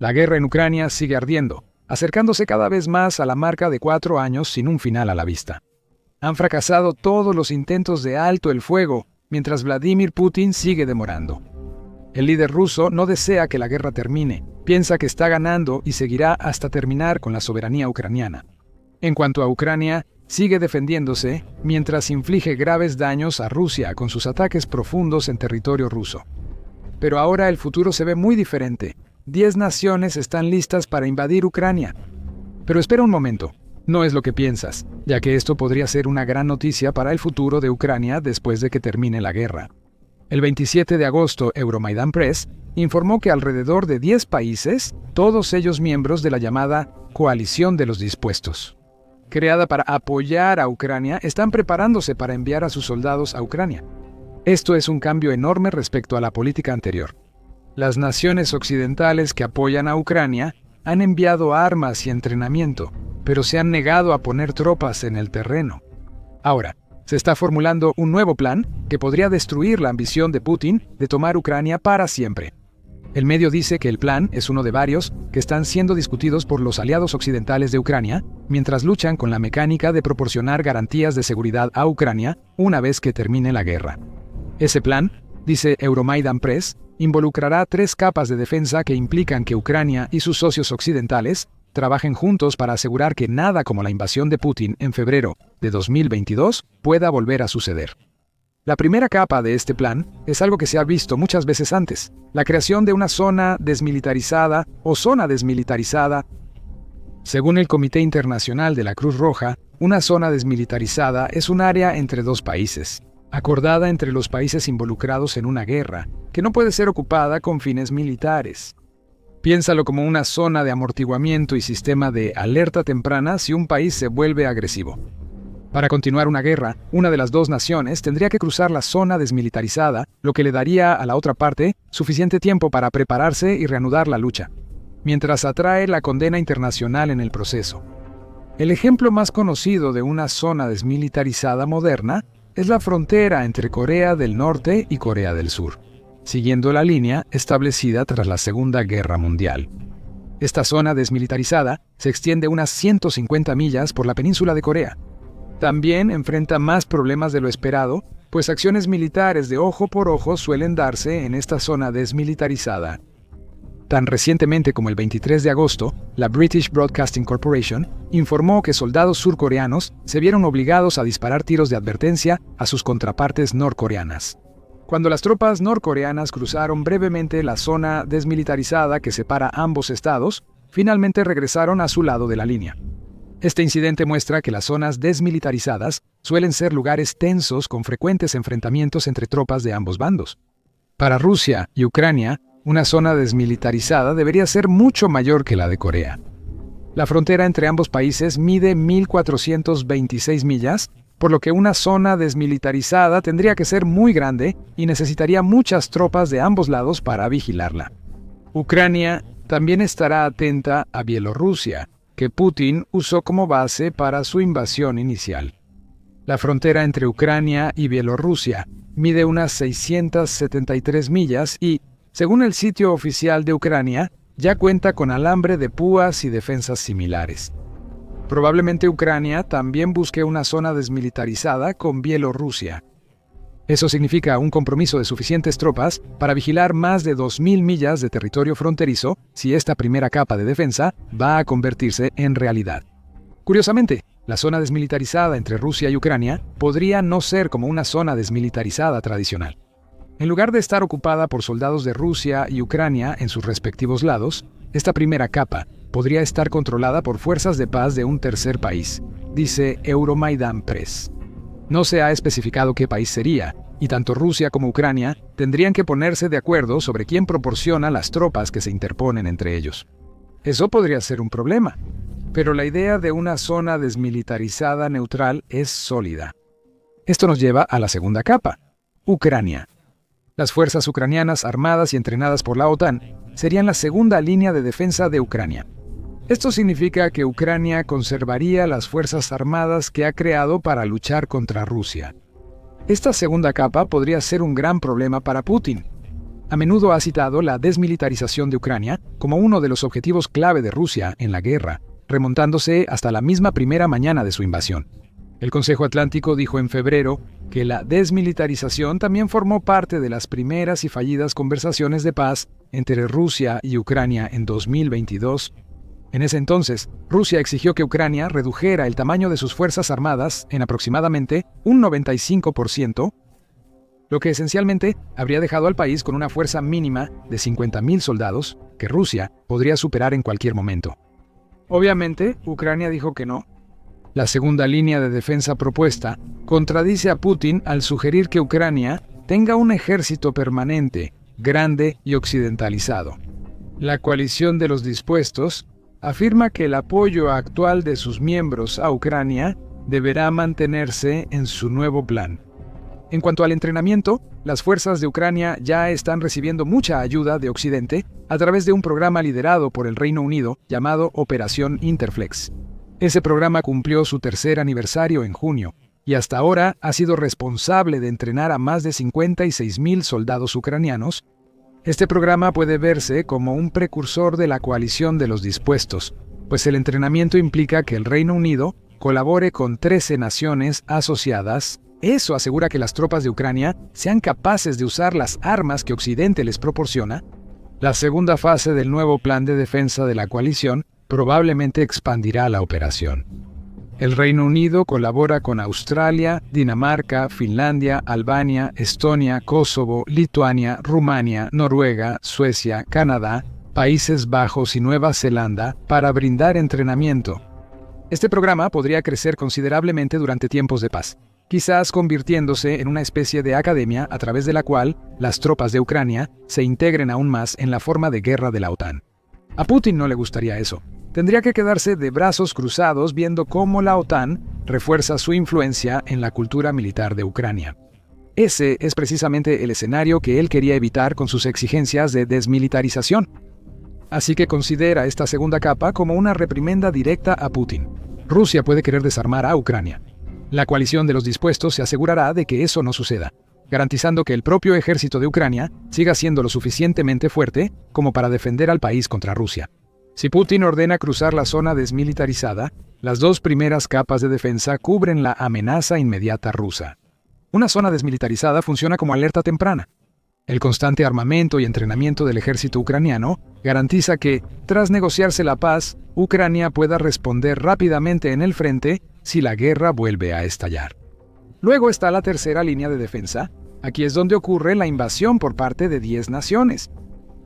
La guerra en Ucrania sigue ardiendo, acercándose cada vez más a la marca de 4 años sin un final a la vista. Han fracasado todos los intentos de alto el fuego, mientras Vladimir Putin sigue demorando. El líder ruso no desea que la guerra termine, piensa que está ganando y seguirá hasta terminar con la soberanía ucraniana. En cuanto a Ucrania, sigue defendiéndose mientras inflige graves daños a Rusia con sus ataques profundos en territorio ruso. Pero ahora el futuro se ve muy diferente. 10 naciones están listas para invadir Ucrania. Pero espera un momento, no es lo que piensas, ya que esto podría ser una gran noticia para el futuro de Ucrania después de que termine la guerra. El 27 de agosto, Euromaidan Press informó que alrededor de 10 países, todos ellos miembros de la llamada Coalición de los Dispuestos, creada para apoyar a Ucrania, están preparándose para enviar a sus soldados a Ucrania. Esto es un cambio enorme respecto a la política anterior. Las naciones occidentales que apoyan a Ucrania han enviado armas y entrenamiento, pero se han negado a poner tropas en el terreno. Ahora, se está formulando un nuevo plan que podría destruir la ambición de Putin de tomar Ucrania para siempre. El medio dice que el plan es uno de varios que están siendo discutidos por los aliados occidentales de Ucrania, mientras luchan con la mecánica de proporcionar garantías de seguridad a Ucrania una vez que termine la guerra. Ese plan, dice Euromaidan Press, involucrará 3 capas de defensa que implican que Ucrania y sus socios occidentales trabajen juntos para asegurar que nada como la invasión de Putin en febrero de 2022 pueda volver a suceder. La primera capa de este plan es algo que se ha visto muchas veces antes, la creación de una zona desmilitarizada o zona desmilitarizada. Según el Comité Internacional de la Cruz Roja, una zona desmilitarizada es un área entre 2 países, acordada entre los países involucrados en una guerra, que no puede ser ocupada con fines militares. Piénsalo como una zona de amortiguamiento y sistema de alerta temprana si un país se vuelve agresivo. Para continuar una guerra, una de las 2 naciones tendría que cruzar la zona desmilitarizada, lo que le daría a la otra parte suficiente tiempo para prepararse y reanudar la lucha, mientras atrae la condena internacional en el proceso. El ejemplo más conocido de una zona desmilitarizada moderna es la frontera entre Corea del Norte y Corea del Sur, siguiendo la línea establecida tras la Segunda Guerra Mundial. Esta zona desmilitarizada se extiende unas 150 millas por la península de Corea. También enfrenta más problemas de lo esperado, pues acciones militares de ojo por ojo suelen darse en esta zona desmilitarizada. Tan recientemente como el 23 de agosto, la British Broadcasting Corporation informó que soldados surcoreanos se vieron obligados a disparar tiros de advertencia a sus contrapartes norcoreanas. Cuando las tropas norcoreanas cruzaron brevemente la zona desmilitarizada que separa ambos estados, finalmente regresaron a su lado de la línea. Este incidente muestra que las zonas desmilitarizadas suelen ser lugares tensos con frecuentes enfrentamientos entre tropas de ambos bandos. Para Rusia y Ucrania, una zona desmilitarizada debería ser mucho mayor que la de Corea. La frontera entre ambos países mide 1.426 millas, por lo que una zona desmilitarizada tendría que ser muy grande y necesitaría muchas tropas de ambos lados para vigilarla. Ucrania también estará atenta a Bielorrusia, que Putin usó como base para su invasión inicial. La frontera entre Ucrania y Bielorrusia mide unas 673 millas y, según el sitio oficial de Ucrania, ya cuenta con alambre de púas y defensas similares. Probablemente Ucrania también busque una zona desmilitarizada con Bielorrusia. Eso significa un compromiso de suficientes tropas para vigilar más de 2.000 millas de territorio fronterizo si esta primera capa de defensa va a convertirse en realidad. Curiosamente, la zona desmilitarizada entre Rusia y Ucrania podría no ser como una zona desmilitarizada tradicional. En lugar de estar ocupada por soldados de Rusia y Ucrania en sus respectivos lados, esta primera capa podría estar controlada por fuerzas de paz de un tercer país, dice Euromaidan Press. No se ha especificado qué país sería, y tanto Rusia como Ucrania tendrían que ponerse de acuerdo sobre quién proporciona las tropas que se interponen entre ellos. Eso podría ser un problema, pero la idea de una zona desmilitarizada neutral es sólida. Esto nos lleva a la segunda capa, Ucrania. Las fuerzas ucranianas armadas y entrenadas por la OTAN serían la segunda línea de defensa de Ucrania. Esto significa que Ucrania conservaría las fuerzas armadas que ha creado para luchar contra Rusia. Esta segunda capa podría ser un gran problema para Putin. a menudo ha citado la desmilitarización de Ucrania como uno de los objetivos clave de Rusia en la guerra, remontándose hasta la misma primera mañana de su invasión. El Consejo Atlántico dijo en febrero que la desmilitarización también formó parte de las primeras y fallidas conversaciones de paz entre Rusia y Ucrania en 2022. En ese entonces, Rusia exigió que Ucrania redujera el tamaño de sus fuerzas armadas en aproximadamente un 95%, lo que esencialmente habría dejado al país con una fuerza mínima de 50.000 soldados que Rusia podría superar en cualquier momento. Obviamente, Ucrania dijo que no. La segunda línea de defensa propuesta contradice a Putin al sugerir que Ucrania tenga un ejército permanente, grande y occidentalizado. La coalición de los dispuestos afirma que el apoyo actual de sus miembros a Ucrania deberá mantenerse en su nuevo plan. En cuanto al entrenamiento, las fuerzas de Ucrania ya están recibiendo mucha ayuda de Occidente a través de un programa liderado por el Reino Unido llamado Operación Interflex. Ese programa cumplió su tercer aniversario en junio y hasta ahora ha sido responsable de entrenar a más de 56.000 soldados ucranianos. Este programa puede verse como un precursor de la coalición de los dispuestos, pues el entrenamiento implica que el Reino Unido colabore con 13 naciones asociadas. Eso asegura que las tropas de Ucrania sean capaces de usar las armas que Occidente les proporciona. La segunda fase del nuevo plan de defensa de la coalición probablemente expandirá la operación. El Reino Unido colabora con Australia, Dinamarca, Finlandia, Albania, Estonia, Kosovo, Lituania, Rumania, Noruega, Suecia, Canadá, Países Bajos y Nueva Zelanda para brindar entrenamiento. Este programa podría crecer considerablemente durante tiempos de paz, quizás convirtiéndose en una especie de academia a través de la cual las tropas de Ucrania se integren aún más en la forma de guerra de la OTAN. A Putin no le gustaría eso. Tendría que quedarse de brazos cruzados viendo cómo la OTAN refuerza su influencia en la cultura militar de Ucrania. Ese es precisamente el escenario que él quería evitar con sus exigencias de desmilitarización. Así que considera esta segunda capa como una reprimenda directa a Putin. Rusia puede querer desarmar a Ucrania. La coalición de los dispuestos se asegurará de que eso no suceda, garantizando que el propio ejército de Ucrania siga siendo lo suficientemente fuerte como para defender al país contra Rusia. Si Putin ordena cruzar la zona desmilitarizada, las dos primeras capas de defensa cubren la amenaza inmediata rusa. Una zona desmilitarizada funciona como alerta temprana. El constante armamento y entrenamiento del ejército ucraniano garantiza que, tras negociarse la paz, Ucrania pueda responder rápidamente en el frente si la guerra vuelve a estallar. Luego está la tercera línea de defensa. Aquí es donde ocurre la invasión por parte de 10 naciones.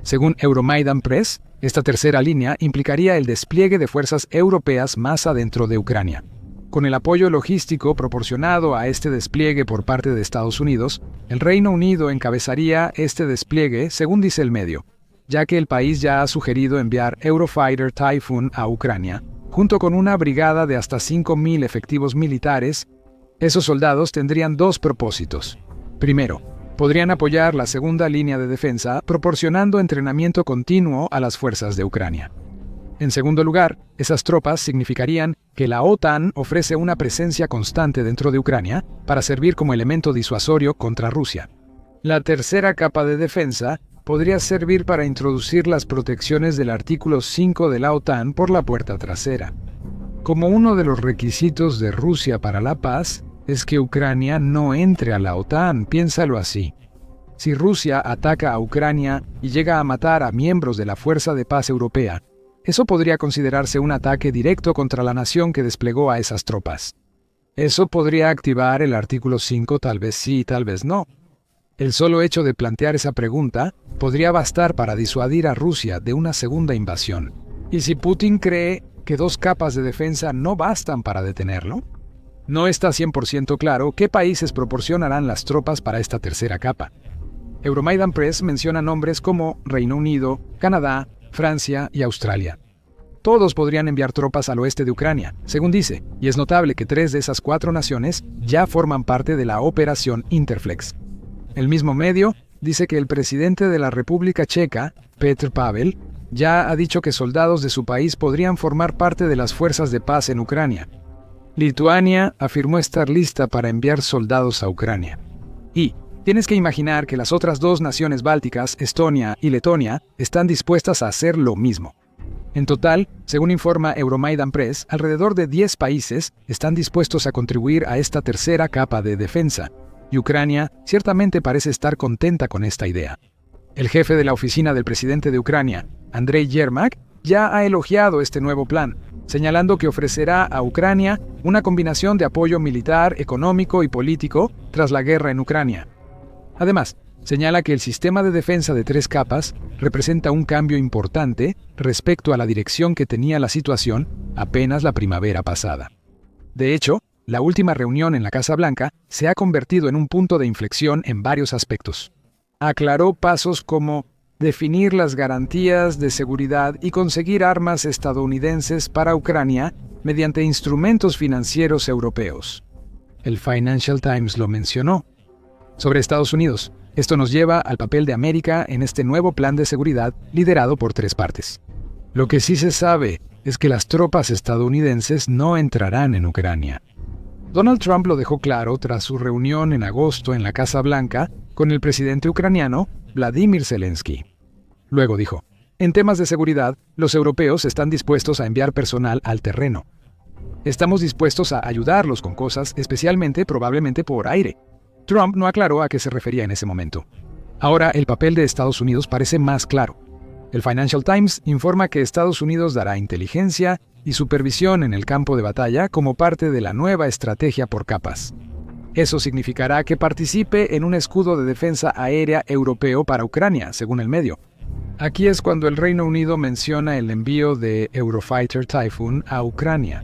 Según Euromaidan Press, esta tercera línea implicaría el despliegue de fuerzas europeas más adentro de Ucrania. Con el apoyo logístico proporcionado a este despliegue por parte de Estados Unidos, el Reino Unido encabezaría este despliegue, según dice el medio, ya que el país ya ha sugerido enviar Eurofighter Typhoon a Ucrania, junto con una brigada de hasta 5.000 efectivos militares. Esos soldados tendrían dos propósitos. Primero, podrían apoyar la segunda línea de defensa proporcionando entrenamiento continuo a las fuerzas de Ucrania. En segundo lugar, esas tropas significarían que la OTAN ofrece una presencia constante dentro de Ucrania para servir como elemento disuasorio contra Rusia. La tercera capa de defensa podría servir para introducir las protecciones del artículo 5 de la OTAN por la puerta trasera. Como uno de los requisitos de Rusia para la paz es que Ucrania no entre a la OTAN, piénsalo así. Si Rusia ataca a Ucrania y llega a matar a miembros de la Fuerza de Paz Europea, eso podría considerarse un ataque directo contra la nación que desplegó a esas tropas. Eso podría activar el artículo 5, tal vez sí, tal vez no. El solo hecho de plantear esa pregunta podría bastar para disuadir a Rusia de una segunda invasión. ¿Y si Putin cree que dos capas de defensa no bastan para detenerlo? No está 100% claro qué países proporcionarán las tropas para esta tercera capa. Euromaidan Press menciona nombres como Reino Unido, Canadá, Francia y Australia. Todos podrían enviar tropas al oeste de Ucrania, según dice, y es notable que 3 de esas 4 naciones ya forman parte de la Operación Interflex. El mismo medio dice que el presidente de la República Checa, Petr Pavel, ya ha dicho que soldados de su país podrían formar parte de las fuerzas de paz en Ucrania. Lituania afirmó estar lista para enviar soldados a Ucrania. Y, Tienes que imaginar que las otras dos naciones bálticas, Estonia y Letonia, están dispuestas a hacer lo mismo. En total, según informa Euromaidan Press, alrededor de 10 países están dispuestos a contribuir a esta tercera capa de defensa, y Ucrania ciertamente parece estar contenta con esta idea. El jefe de la oficina del presidente de Ucrania, Andrei Yermak, ya ha elogiado este nuevo plan, señalando que ofrecerá a Ucrania una combinación de apoyo militar, económico y político tras la guerra en Ucrania. Además, señala que el sistema de defensa de 3 capas representa un cambio importante respecto a la dirección que tenía la situación apenas la primavera pasada. De hecho, la última reunión en la Casa Blanca se ha convertido en un punto de inflexión en varios aspectos. Aclaró pasos como definir las garantías de seguridad y conseguir armas estadounidenses para Ucrania mediante instrumentos financieros europeos. El Financial Times lo mencionó. Sobre Estados Unidos, esto nos lleva al papel de América en este nuevo plan de seguridad liderado por 3 partes. Lo que sí se sabe es que las tropas estadounidenses no entrarán en Ucrania. Donald Trump lo dejó claro tras su reunión en agosto en la Casa Blanca con el presidente ucraniano Vladimir Zelensky. Luego dijo, en temas de seguridad, los europeos están dispuestos a enviar personal al terreno. Estamos dispuestos a ayudarlos con cosas, especialmente probablemente por aire. Trump no aclaró a qué se refería en ese momento. Ahora el papel de Estados Unidos parece más claro. El Financial Times informa que Estados Unidos dará inteligencia y supervisión en el campo de batalla como parte de la nueva estrategia por capas. Eso significará que participe en un escudo de defensa aérea europeo para Ucrania, según el medio. Aquí es cuando el Reino Unido menciona el envío de Eurofighter Typhoon a Ucrania.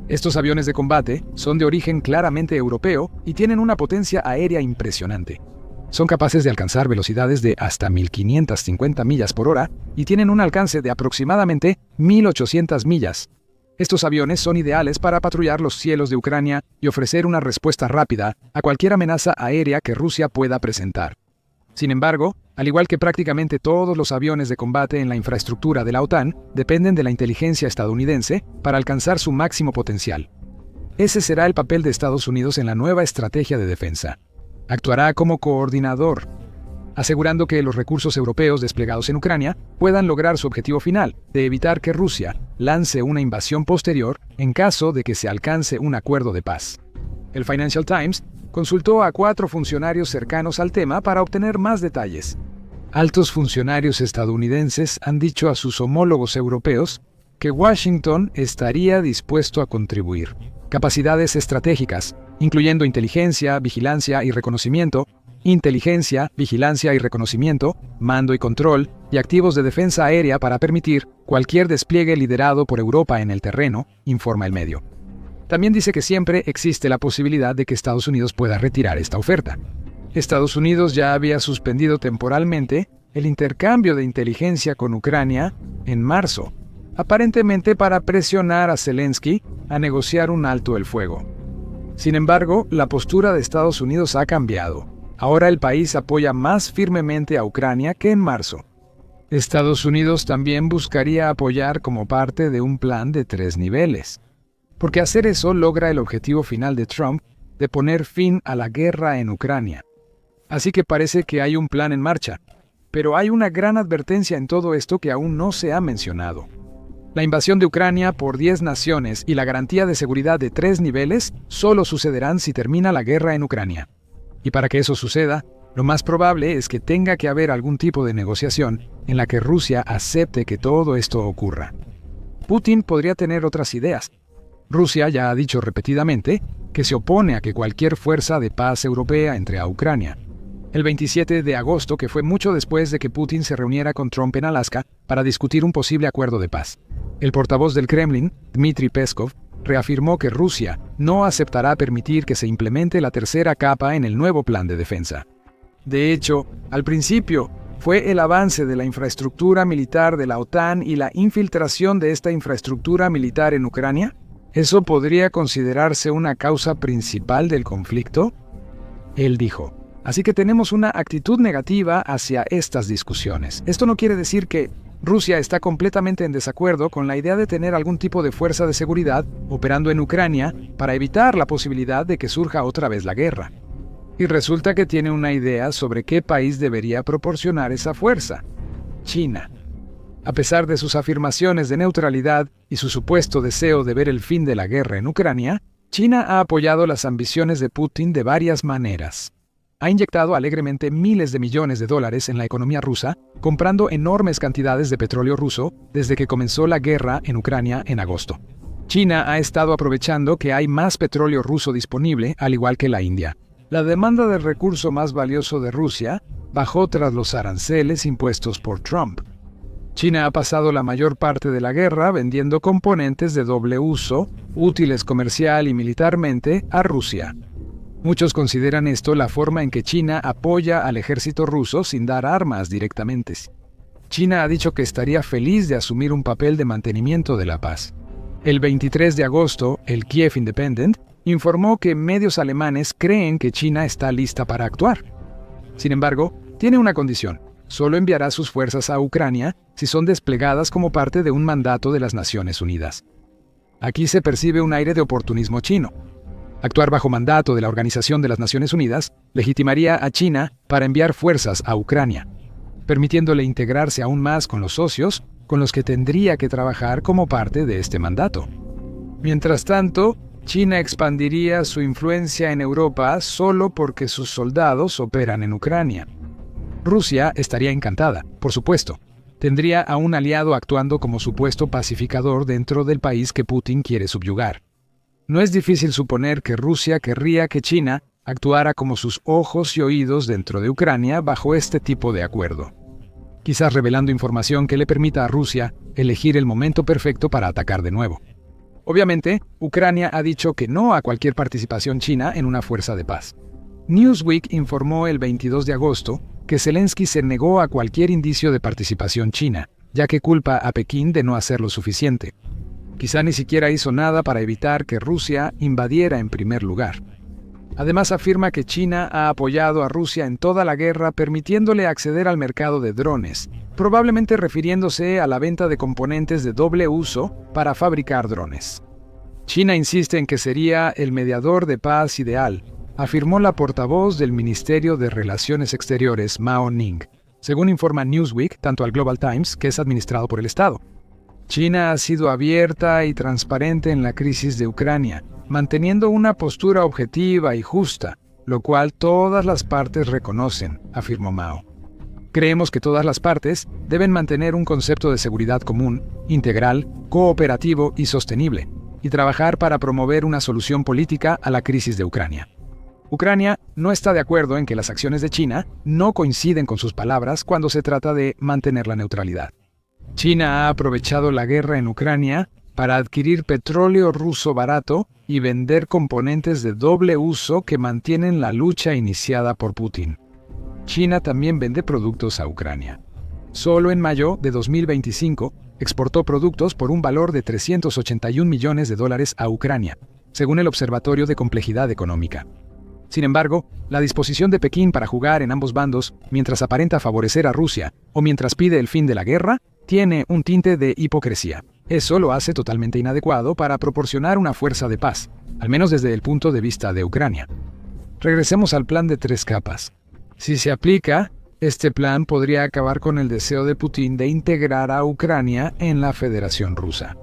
Estos aviones de combate son de origen claramente europeo y tienen una potencia aérea impresionante. Son capaces de alcanzar velocidades de hasta 1.550 millas por hora y tienen un alcance de aproximadamente 1.800 millas. Estos aviones son ideales para patrullar los cielos de Ucrania y ofrecer una respuesta rápida a cualquier amenaza aérea que Rusia pueda presentar. Sin embargo, al igual que prácticamente todos los aviones de combate en la infraestructura de la OTAN, dependen de la inteligencia estadounidense para alcanzar su máximo potencial. Ese será el papel de Estados Unidos en la nueva estrategia de defensa. Actuará como coordinador, asegurando que los recursos europeos desplegados en Ucrania puedan lograr su objetivo final, de evitar que Rusia lance una invasión posterior en caso de que se alcance un acuerdo de paz. El Financial Times consultó a 4 funcionarios cercanos al tema para obtener más detalles. Altos funcionarios estadounidenses han dicho a sus homólogos europeos que Washington estaría dispuesto a contribuir. Capacidades estratégicas, incluyendo inteligencia, vigilancia y reconocimiento, mando y control, y activos de defensa aérea para permitir cualquier despliegue liderado por Europa en el terreno, informa el medio. También dice que siempre existe la posibilidad de que Estados Unidos pueda retirar esta oferta. Estados Unidos ya había suspendido temporalmente el intercambio de inteligencia con Ucrania en marzo, aparentemente para presionar a Zelensky a negociar un alto el fuego. Sin embargo, la postura de Estados Unidos ha cambiado. Ahora el país apoya más firmemente a Ucrania que en marzo. Estados Unidos también buscaría apoyar como parte de un plan de 3 niveles. Porque hacer eso logra el objetivo final de Trump de poner fin a la guerra en Ucrania. Así que parece que hay un plan en marcha. Pero hay una gran advertencia en todo esto que aún no se ha mencionado. La invasión de Ucrania por 10 naciones y la garantía de seguridad de 3 niveles solo sucederán si termina la guerra en Ucrania. Y para que eso suceda, lo más probable es que tenga que haber algún tipo de negociación en la que Rusia acepte que todo esto ocurra. Putin podría tener otras ideas. Rusia ya ha dicho repetidamente que se opone a que cualquier fuerza de paz europea entre a Ucrania. El 27 de agosto, que fue mucho después de que Putin se reuniera con Trump en Alaska para discutir un posible acuerdo de paz. El portavoz del Kremlin, Dmitry Peskov, reafirmó que Rusia no aceptará permitir que se implemente la tercera capa en el nuevo plan de defensa. De hecho, al principio, fue el avance de la infraestructura militar de la OTAN y la infiltración de esta infraestructura militar en Ucrania. ¿Eso podría considerarse una causa principal del conflicto? Él dijo. Así que tenemos una actitud negativa hacia estas discusiones. Esto no quiere decir que Rusia está completamente en desacuerdo con la idea de tener algún tipo de fuerza de seguridad operando en Ucrania para evitar la posibilidad de que surja otra vez la guerra. Y resulta que tiene una idea sobre qué país debería proporcionar esa fuerza: China. A pesar de sus afirmaciones de neutralidad y su supuesto deseo de ver el fin de la guerra en Ucrania, China ha apoyado las ambiciones de Putin de varias maneras. Ha inyectado alegremente miles de millones de dólares en la economía rusa, comprando enormes cantidades de petróleo ruso desde que comenzó la guerra en Ucrania en agosto. China ha estado aprovechando que hay más petróleo ruso disponible, al igual que la India. La demanda del recurso más valioso de Rusia bajó tras los aranceles impuestos por Trump. China ha pasado la mayor parte de la guerra vendiendo componentes de doble uso, útiles comercial y militarmente, a Rusia. Muchos consideran esto la forma en que China apoya al ejército ruso sin dar armas directamente. China ha dicho que estaría feliz de asumir un papel de mantenimiento de la paz. El 23 de agosto, el Kiev Independent informó que medios alemanes creen que China está lista para actuar. Sin embargo, tiene una condición: solo enviará sus fuerzas a Ucrania si son desplegadas como parte de un mandato de las Naciones Unidas. Aquí se percibe un aire de oportunismo chino. Actuar bajo mandato de la Organización de las Naciones Unidas legitimaría a China para enviar fuerzas a Ucrania, permitiéndole integrarse aún más con los socios con los que tendría que trabajar como parte de este mandato. Mientras tanto, China expandiría su influencia en Europa solo porque sus soldados operan en Ucrania. Rusia estaría encantada, por supuesto. Tendría a un aliado actuando como supuesto pacificador dentro del país que Putin quiere subyugar. No es difícil suponer que Rusia querría que China actuara como sus ojos y oídos dentro de Ucrania bajo este tipo de acuerdo, quizás revelando información que le permita a Rusia elegir el momento perfecto para atacar de nuevo. Obviamente, Ucrania ha dicho que no a cualquier participación china en una fuerza de paz. Newsweek informó el 22 de agosto que Zelensky se negó a cualquier indicio de participación china, ya que culpa a Pekín de no hacer lo suficiente. Quizá ni siquiera hizo nada para evitar que Rusia invadiera en primer lugar. Además, afirma que China ha apoyado a Rusia en toda la guerra, permitiéndole acceder al mercado de drones, probablemente refiriéndose a la venta de componentes de doble uso para fabricar drones. China insiste en que sería el mediador de paz ideal, afirmó la portavoz del Ministerio de Relaciones Exteriores, Mao Ning, según informa Newsweek, tanto al Global Times, que es administrado por el Estado. China ha sido abierta y transparente en la crisis de Ucrania, manteniendo una postura objetiva y justa, lo cual todas las partes reconocen, afirmó Mao. Creemos que todas las partes deben mantener un concepto de seguridad común, integral, cooperativo y sostenible, y trabajar para promover una solución política a la crisis de Ucrania. Ucrania no está de acuerdo en que las acciones de China no coinciden con sus palabras cuando se trata de mantener la neutralidad. China ha aprovechado la guerra en Ucrania para adquirir petróleo ruso barato y vender componentes de doble uso que mantienen la lucha iniciada por Putin. China también vende productos a Ucrania. Solo en mayo de 2025 exportó productos por un valor de $381 millones a Ucrania, según el Observatorio de Complejidad Económica. Sin embargo, la disposición de Pekín para jugar en ambos bandos, mientras aparenta favorecer a Rusia o mientras pide el fin de la guerra, tiene un tinte de hipocresía. Eso lo hace totalmente inadecuado para proporcionar una fuerza de paz, al menos desde el punto de vista de Ucrania. Regresemos al plan de 3 capas. Si se aplica, este plan podría acabar con el deseo de Putin de integrar a Ucrania en la Federación Rusa.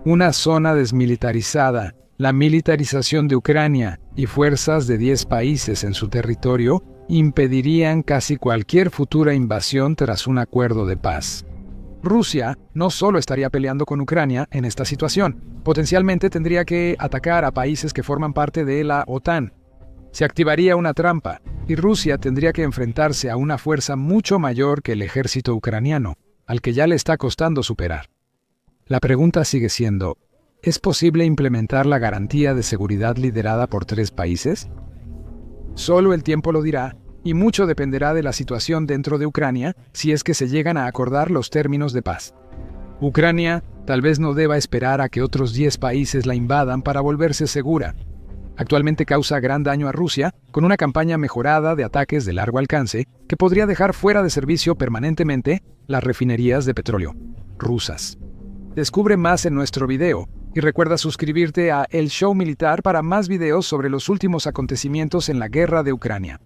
Una zona desmilitarizada, la militarización de Ucrania y fuerzas de 10 países en su territorio impedirían casi cualquier futura invasión tras un acuerdo de paz. Rusia no solo estaría peleando con Ucrania en esta situación, potencialmente tendría que atacar a países que forman parte de la OTAN. Se activaría una trampa, y Rusia tendría que enfrentarse a una fuerza mucho mayor que el ejército ucraniano, al que ya le está costando superar. La pregunta sigue siendo, ¿es posible implementar la garantía de seguridad liderada por 3 países? Solo el tiempo lo dirá, y mucho dependerá de la situación dentro de Ucrania si es que se llegan a acordar los términos de paz. Ucrania tal vez no deba esperar a que otros 10 países la invadan para volverse segura. Actualmente causa gran daño a Rusia con una campaña mejorada de ataques de largo alcance que podría dejar fuera de servicio permanentemente las refinerías de petróleo rusas. Descubre más en nuestro video, Y recuerda suscribirte a El Show Militar para más videos sobre los últimos acontecimientos en la guerra de Ucrania.